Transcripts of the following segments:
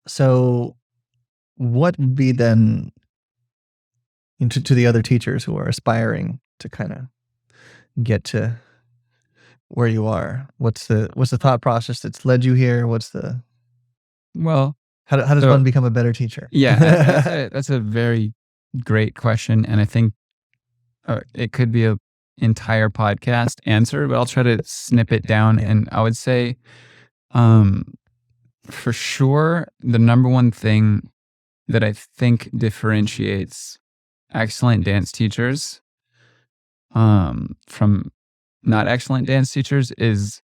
So what would be then to the other teachers who are aspiring to kind of get to where you are? What's the thought process that's led you here? What's the Well, how does so one become a better teacher? yeah, that's a very great question, and I think it could be a entire podcast answer, but I'll try to snip it down. Yeah. And I would say, um, for sure, the number one thing that I think differentiates excellent dance teachers from not excellent dance teachers is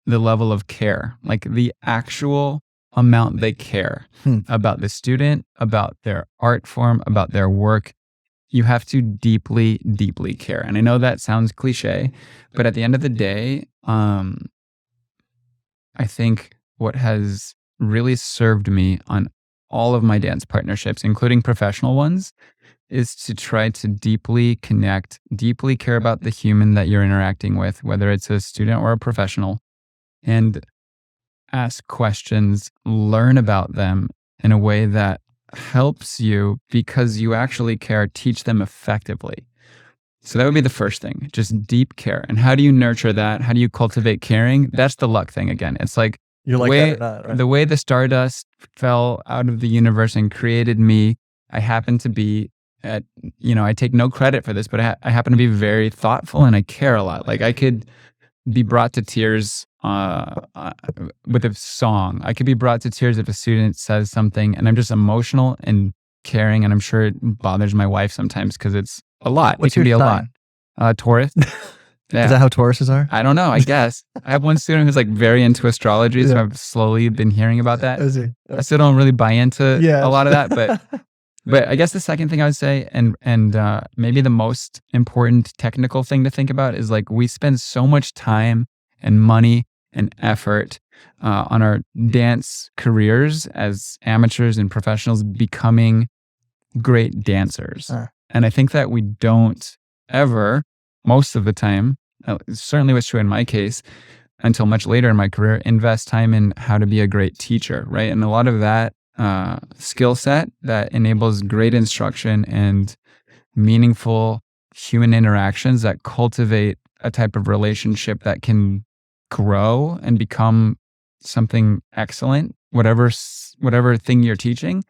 the level of care, like the actual amount they care Hmm. about the student, about their art form, about their work. You have to deeply, deeply care. And I know that sounds cliche, but at the end of the day, I think what has really served me on all of my dance partnerships, including professional ones, is to try to deeply connect, deeply care about the human that you're interacting with, whether it's a student or a professional, and ask questions, learn about them in a way that helps you because you actually care, teach them effectively. So that would be the first thing, just deep care. And how do you nurture that? How do you cultivate caring? That's the luck thing again. It's like You're the like that way or not, right? the way the stardust fell out of the universe and created me. I happen to be at, I take no credit for this, but I happen to be very thoughtful and I care a lot. Like I could be brought to tears with a song. I could be brought to tears if a student says something and I'm just emotional and caring. And I'm sure it bothers my wife sometimes because it's a lot. What's It can your be a sign? lot. Taurus. Is that how Tauruses are? I don't know. I guess. I have one student who's like very into astrology. So I've slowly been hearing about that. I still don't really buy into a lot of that, but I guess the second thing I would say, and maybe the most important technical thing to think about is like we spend so much time and money and effort on our dance careers as amateurs and professionals becoming great dancers. And I think that we don't ever, most of the time, certainly was true in my case, until much later in my career, invest time in how to be a great teacher, right? And a lot of that skill set that enables great instruction and meaningful human interactions that cultivate a type of relationship that can grow and become something excellent, whatever thing you're teaching,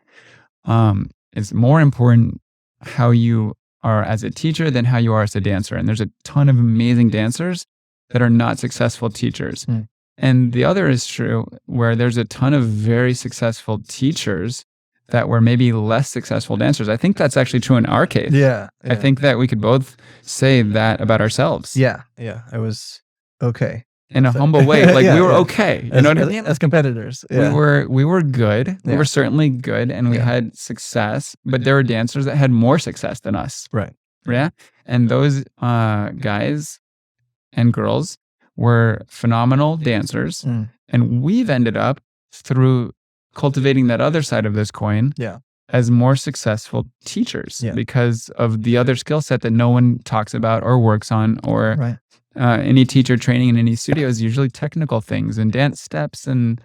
is more important how you are as a teacher than how you are as a dancer. And there's a ton of amazing dancers that are not successful teachers. And the other is true where there's a ton of very successful teachers that were maybe less successful dancers. I think that's actually true in our case. Yeah. I think that we could both say that about ourselves. Yeah. I was okay. In a humble way. Like we were okay. You know what I mean? As competitors. We were good. We were certainly good and we had success, but there were dancers that had more success than us. Right. Yeah. And those guys and girls were phenomenal dancers. And we've ended up through cultivating that other side of this coin as more successful teachers because of the other skill set that no one talks about or works on or any teacher training in any studio is usually technical things and dance steps and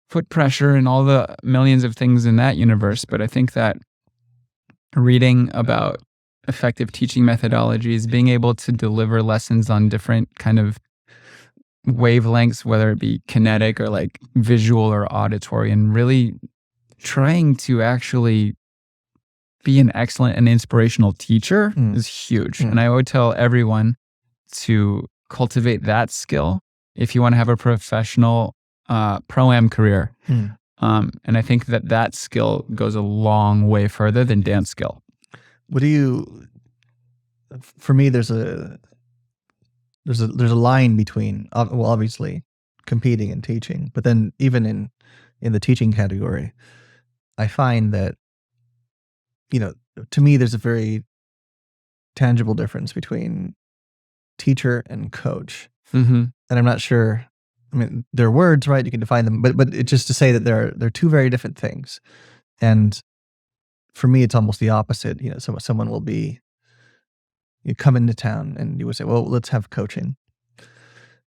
foot pressure and all the millions of things in that universe. But I think that reading about effective teaching methodologies, being able to deliver lessons on different kind of wavelengths, whether it be kinetic or like visual or auditory, and really trying to actually be an excellent and inspirational teacher is huge. And I would tell everyone to cultivate that skill if you want to have a professional pro-am career. And I think that skill goes a long way further than dance skill. For me, there's a line between, well, obviously competing and teaching, but then even in the teaching category, I find that, to me, there's a very tangible difference between teacher and coach. And I'm not sure, I mean, they're words, right? You can define them, but it's just to say that they're two very different things. And for me, it's almost the opposite. Someone will be, you come into town and you would say, well, let's have coaching.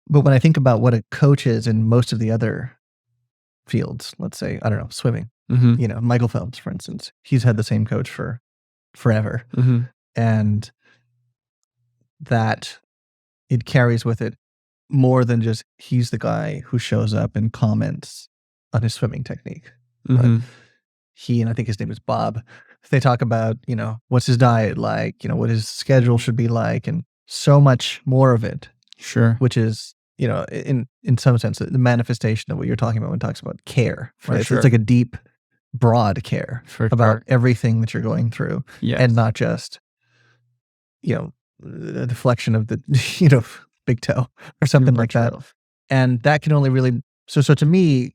But when I think about what a coach is in most of the other fields, let's say, I don't know, swimming, you know, Michael Phelps, for instance, he's had the same coach for forever. And that it carries with it more than just he's the guy who shows up and comments on his swimming technique. Right? He, and I think his name is Bob, they talk about, you know, what's his diet like, you know, what his schedule should be like, and so much more of it. Sure. Which is, you know, in some sense, the manifestation of what you're talking about when it talks about care. Right? Sure. It's like a deep, broad care about everything that you're going through, and not just, you know, the deflection of the, you know, big toe or something like that. And that can only really, so to me,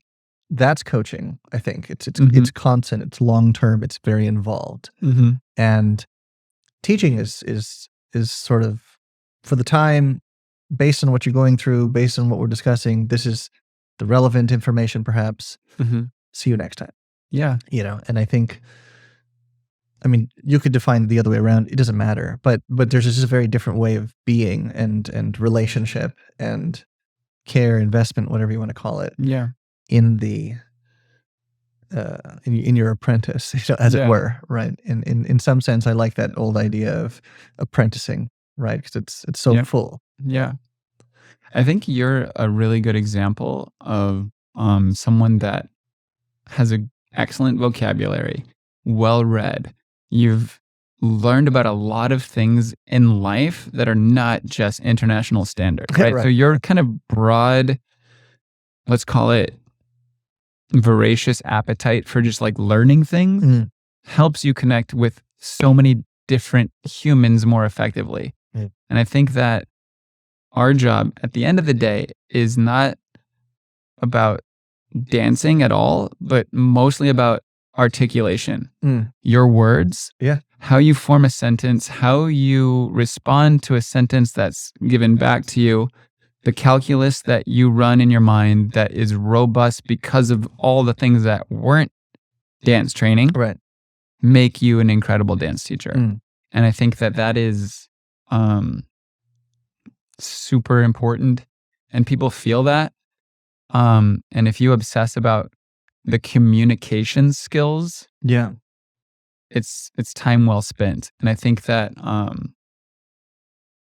that's coaching. I think it's constant, it's long term, it's very involved. And teaching is sort of, for the time, based on what you're going through, based on what we're discussing, this is the relevant information, perhaps. See you next time. Yeah. You know, and I think, I mean, you could define it the other way around. It doesn't matter, but there's just a very different way of being and relationship and care, investment, whatever you want to call it. Yeah. In the in your apprentice, you know, as it were, right? In some sense, I like that old idea of apprenticing, right? Because it's so full. Yeah, I think you're a really good example of someone that has an excellent vocabulary, well read. You've learned about a lot of things in life that are not just international standard, right? So you're kind of broad, let's call it voracious appetite for just like learning things helps you connect with so many different humans more effectively. And I think that our job at the end of the day is not about dancing at all, but mostly about articulation. Your words, how you form a sentence, how you respond to a sentence that's given back to you, the calculus that you run in your mind that is robust because of all the things that weren't dance training, make you an incredible dance teacher. And I think that is super important, and people feel that. And if you obsess about the communication skills, it's time well spent. And I think that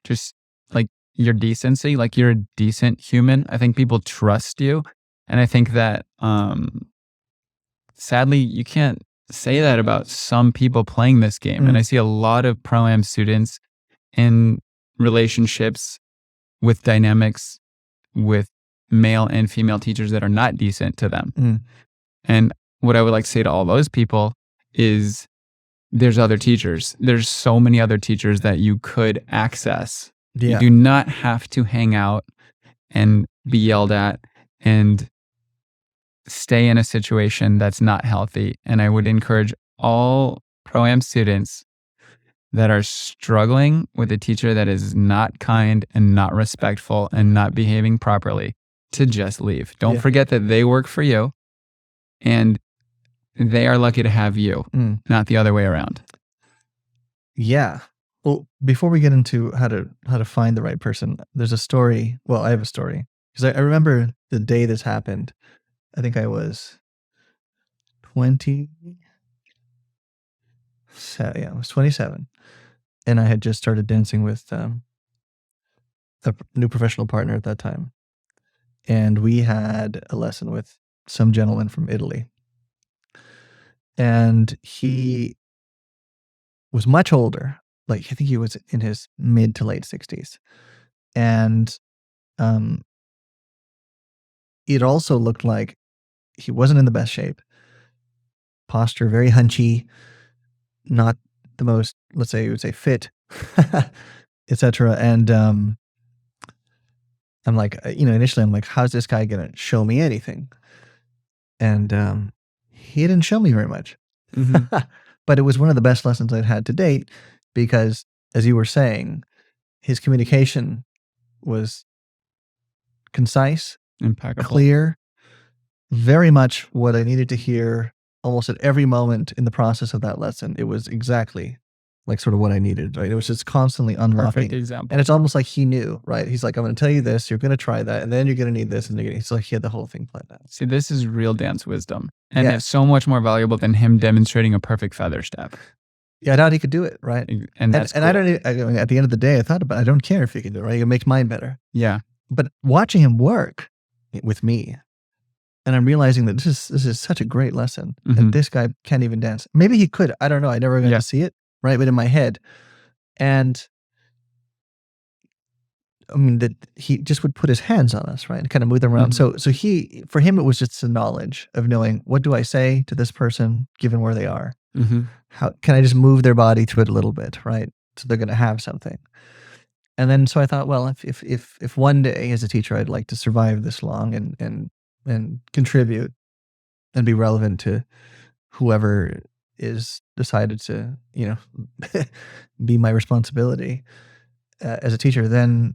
just like your decency, like you're a decent human. I think people trust you. And I think that sadly, you can't say that about some people playing this game. And I see a lot of Pro-Am students in relationships with dynamics with male and female teachers that are not decent to them. And what I would like to say to all those people is there's other teachers. There's so many other teachers that you could access. You do not have to hang out and be yelled at and stay in a situation that's not healthy. And I would encourage all Pro-Am students that are struggling with a teacher that is not kind and not respectful and not behaving properly to just leave. Don't forget that they work for you and they are lucky to have you, not the other way around. Yeah. Well, before we get into how to find the right person, there's a story. Well, I have a story because I remember the day this happened. I think I was 20. So yeah, I was 27, and I had just started dancing with a new professional partner at that time, and we had a lesson with some gentleman from Italy, and he was much older. Like I think he was in his mid to late 60s, and it also looked like he wasn't in the best shape. Posture very hunchy, not the most, let's say you would say fit, etc. And I'm like, initially I'm like, how's this guy gonna show me anything? And he didn't show me very much. But it was one of the best lessons I'd had to date because, as you were saying, his communication was concise, impeccable, clear, very much what I needed to hear almost at every moment in the process of that lesson. It was exactly like sort of what I needed, right? It was just constantly unlocking. Perfect example. And it's almost like he knew, right? He's like, I'm going to tell you this, you're going to try that, and then you're going to need this, and it's like he had the whole thing planned out. See, this is real dance wisdom. And it's so much more valuable than him demonstrating a perfect feather step. Yeah, I doubt he could do it, right? And that's cool. I don't even, at the end of the day, I thought about it, I don't care if he can do it, right? It makes mine better. Yeah. But watching him work with me, and I'm realizing that this is such a great lesson, that this guy can't even dance. Maybe he could. I don't know. I never got to see it, right? But in my head. And I mean, that he just would put his hands on us, right? And kind of move them around. So for him, it was just the knowledge of knowing, what do I say to this person, given where they are? How can I just move their body through it a little bit, right? So they're going to have something. And then, so I thought, well, if one day as a teacher, I'd like to survive this long and contribute and be relevant to whoever is decided to, be my responsibility as a teacher, then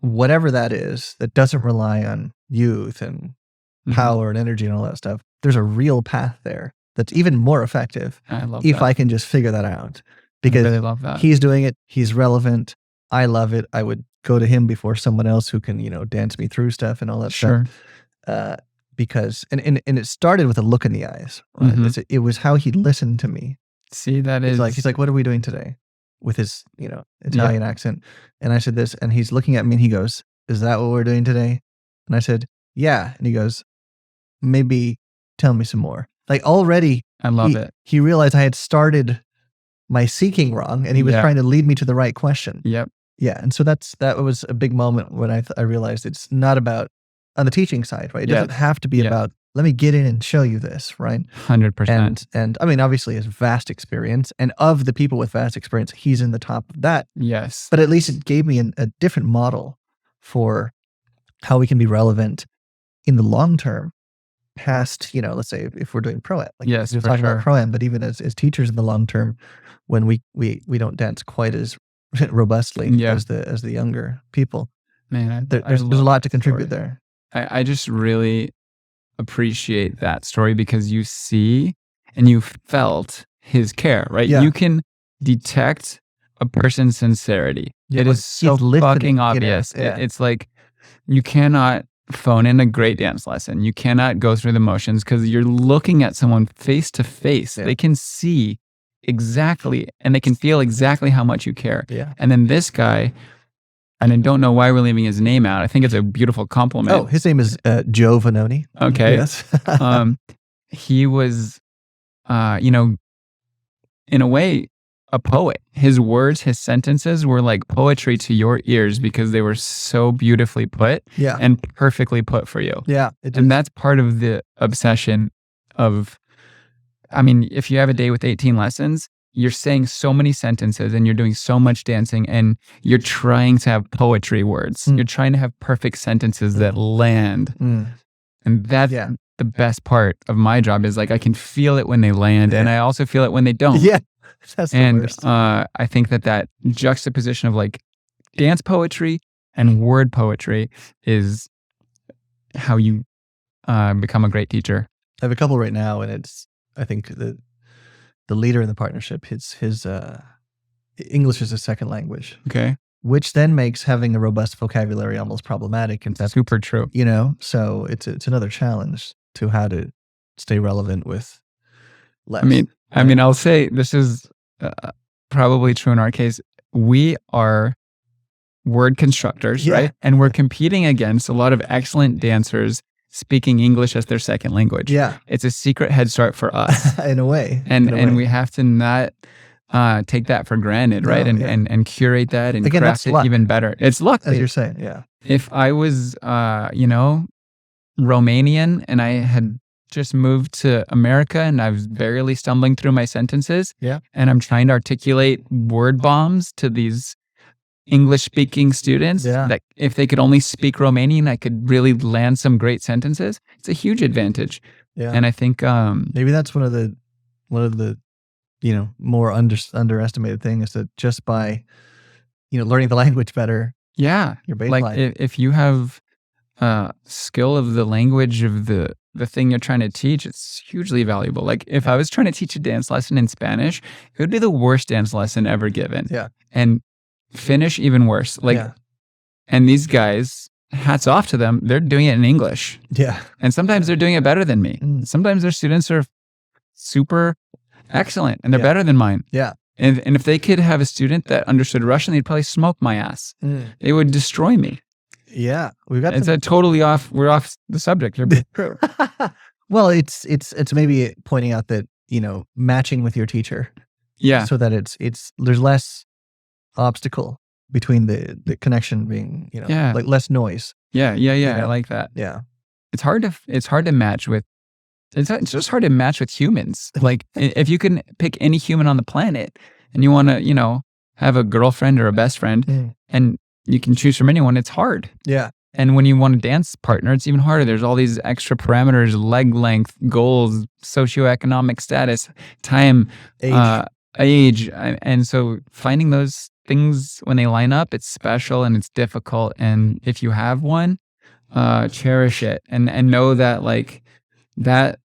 whatever that is, that doesn't rely on youth and power and energy and all that stuff, there's a real path there that's even more effective if I can just figure that out. Because I really love that. He's doing it, he's relevant, I love it, I would go to him before someone else who can, dance me through stuff and all that stuff. Because, and it started with a look in the eyes, right? It was how he listened to me. See, he's like, what are we doing today? With his, Italian accent. And I said this, and he's looking at me and he goes, is that what we're doing today? And I said, yeah. And he goes, maybe tell me some more. Like already, I love it. He realized I had started my seeking wrong, and he was trying to lead me to the right question. Yep. Yeah. And so that was a big moment when I realized it's not about, on the teaching side, right? It doesn't have to be about, let me get in and show you this, right? 100%. And I mean, obviously his vast experience, and of the people with vast experience, he's in the top of that. Yes. But at least it gave me a different model for how we can be relevant in the long term past, let's say if we're doing pro-am, like we're talking about pro-am, but even as teachers in the long term, when we don't dance quite as robustly as the younger people. Man, there's a lot to contribute there. I just really appreciate that story, because you see and you felt his care, right? You can detect a person's sincerity. It is so fucking obvious. It's like, you cannot phone in a great dance lesson. You cannot go through the motions, because you're looking at someone face to face. They can see exactly, and they can feel exactly how much you care. And then this guy, and I don't know why we're leaving his name out. I think it's a beautiful compliment. Oh, his name is Joe Vanoni. Okay. Yes. He was, in a way, a poet. His words, his sentences were like poetry to your ears, because they were so beautifully put and perfectly put for you. Yeah. And that's part of the obsession of, I mean, if you have a day with 18 lessons, you're saying so many sentences and you're doing so much dancing, and you're trying to have poetry words. You're trying to have perfect sentences that land. And that's the best part of my job, is like, I can feel it when they land, and I also feel it when they don't. Yeah. That's the worst. I think that juxtaposition of like dance poetry and word poetry is how you become a great teacher. I have a couple right now, and I think the leader in the partnership, his English is a second language. Okay. Which then makes having a robust vocabulary almost problematic. And that's super true. So it's another challenge to how to stay relevant with less. I mean, I'll say this is probably true in our case. We are word constructors, right? And we're competing against a lot of excellent dancers speaking English as their second language. Yeah. It's a secret head start for us. In a way. And we have to not take that for granted, right? And curate that and craft it even better. It's luck. As you're saying, yeah. If I was, Romanian, and I had just moved to America and I was barely stumbling through my sentences, and I'm trying to articulate word bombs to these English-speaking students, that if they could only speak Romanian, I could really land some great sentences. It's a huge advantage. Yeah. And I think maybe that's one of the more underestimated things, is that just by learning the language better, your baseline. Like if you have skill of the language of the thing you're trying to teach, it's hugely valuable. Like if I was trying to teach a dance lesson in Spanish, it would be the worst dance lesson ever given. Yeah. And Finnish, even worse. Like, and these guys, hats off to them, they're doing it in English. Yeah. And sometimes they're doing it better than me. Sometimes their students are super excellent and they're better than mine. Yeah. And if they could have a student that understood Russian, they'd probably smoke my ass. They would destroy me. Yeah. We're off the subject here. Well, it's maybe pointing out that, matching with your teacher. Yeah. So that there's less obstacle between the connection being, like less noise. Yeah. I like that. Yeah. It's hard to match with. It's just hard to match with humans. Like if you can pick any human on the planet and you want to, have a girlfriend or a best friend and you can choose from anyone, it's hard. Yeah. And when you want a dance partner, it's even harder. There's all these extra parameters, leg length, goals, socioeconomic status, time, age. And so finding those things when they line up, it's special and it's difficult. And if you have one, cherish it and know that like that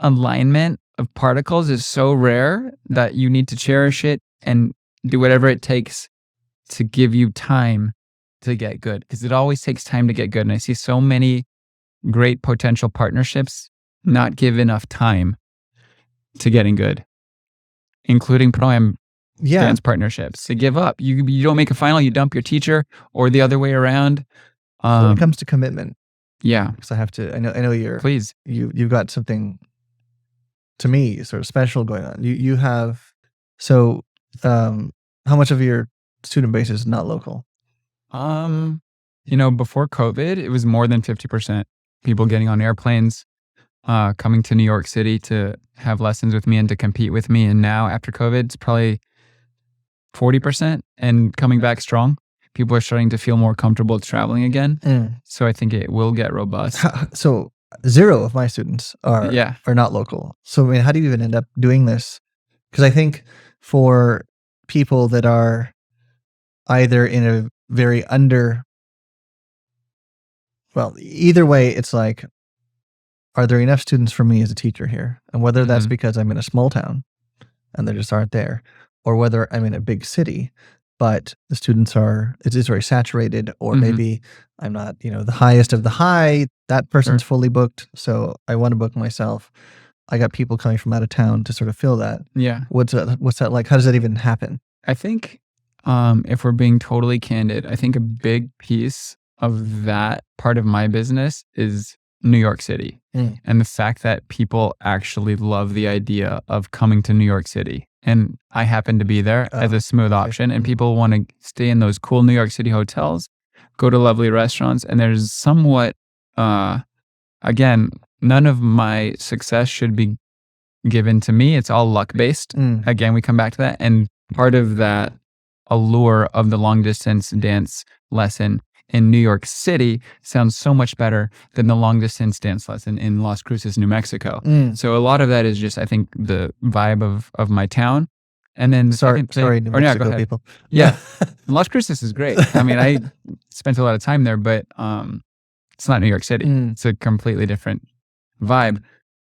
alignment of particles is so rare that you need to cherish it and do whatever it takes to give you time to get good, because it always takes time to get good. And I see so many great potential partnerships not give enough time to getting good, including pro-am dance partnerships. They give up. You don't make a final, you dump your teacher, or the other way around. When it comes to commitment, because I know you're. Please, you've got something to me sort of special going on. You have so. How much of your student base is not local? Before COVID, it was more than 50% people getting on airplanes, coming to New York City to have lessons with me and to compete with me. And now after COVID, it's probably 40% and coming back strong. People are starting to feel more comfortable traveling again. So I think it will get robust. So 0 of my students are not local. So I mean, how do you even end up doing this? Because I think for people that are either in a very either way, it's like, are there enough students for me as a teacher here? And whether that's because I'm in a small town and there just aren't there, or whether I'm in a big city, but the students it's very saturated, or maybe I'm not, the highest of the high, that person's fully booked. So I want to book myself. I got people coming from out of town to sort of fill that. Yeah. What's that like? How does that even happen? I think, if we're being totally candid, I think a big piece of that part of my business is New York City and the fact that people actually love the idea of coming to New York City. And I happen to be there as a smooth option, and people want to stay in those cool New York City hotels, go to lovely restaurants, and there's somewhat, again, none of my success should be given to me. It's all luck-based. Again, we come back to that. And part of that allure of the long-distance dance lesson in New York City sounds so much better than the long-distance dance lesson in Las Cruces, New Mexico. So a lot of that is just, I think, the vibe of my town. And then sorry, New Mexico people. Yeah, Las Cruces is great. I mean, I spent a lot of time there, but it's not New York City. It's a completely different vibe.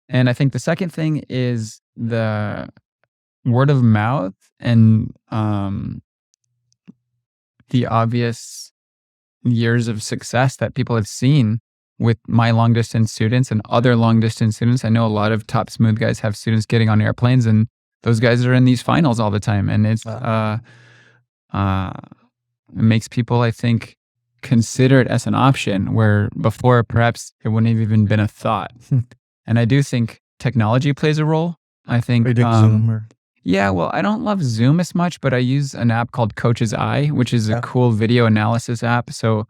And I think the second thing is the word of mouth and the obvious years of success that people have seen with my long distance students and other long distance students. I know a lot of top smooth guys have students getting on airplanes, and those guys are in these finals all the time. And it's it makes people, I think, consider it as an option where before perhaps it wouldn't have even been a thought. And I do think technology plays a role. I think Zoom or... Yeah, well, I don't love Zoom as much, but I use an app called Coach's Eye, which is a cool video analysis app. So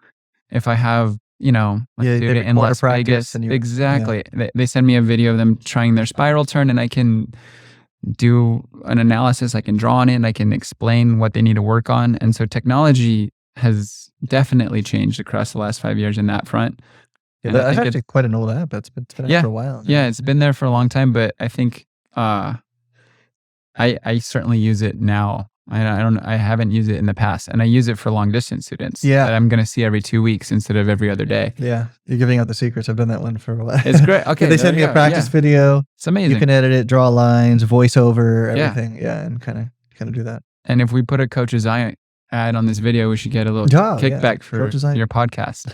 if I have, a student in Las Vegas, they send me a video of them trying their spiral turn, and I can do an analysis. I can draw on it, and I can explain what they need to work on. And so technology has definitely changed across the last 5 years in that front. Yeah, that's actually quite an old app. It's been out for a while. Yeah, it's been there for a long time, but I think I certainly use it now I haven't used it in the past, and I use it for long distance students. Yeah. That I'm going to see every 2 weeks instead of every other day. Yeah. You're giving out the secrets. I've done that one for a while. It's great. Okay. They send me a practice video. It's amazing. You can edit it, draw lines, voice over, everything. Yeah. And kind of do that. And if we put a Coach's Eye ad on this video, we should get a little kickback for your podcast.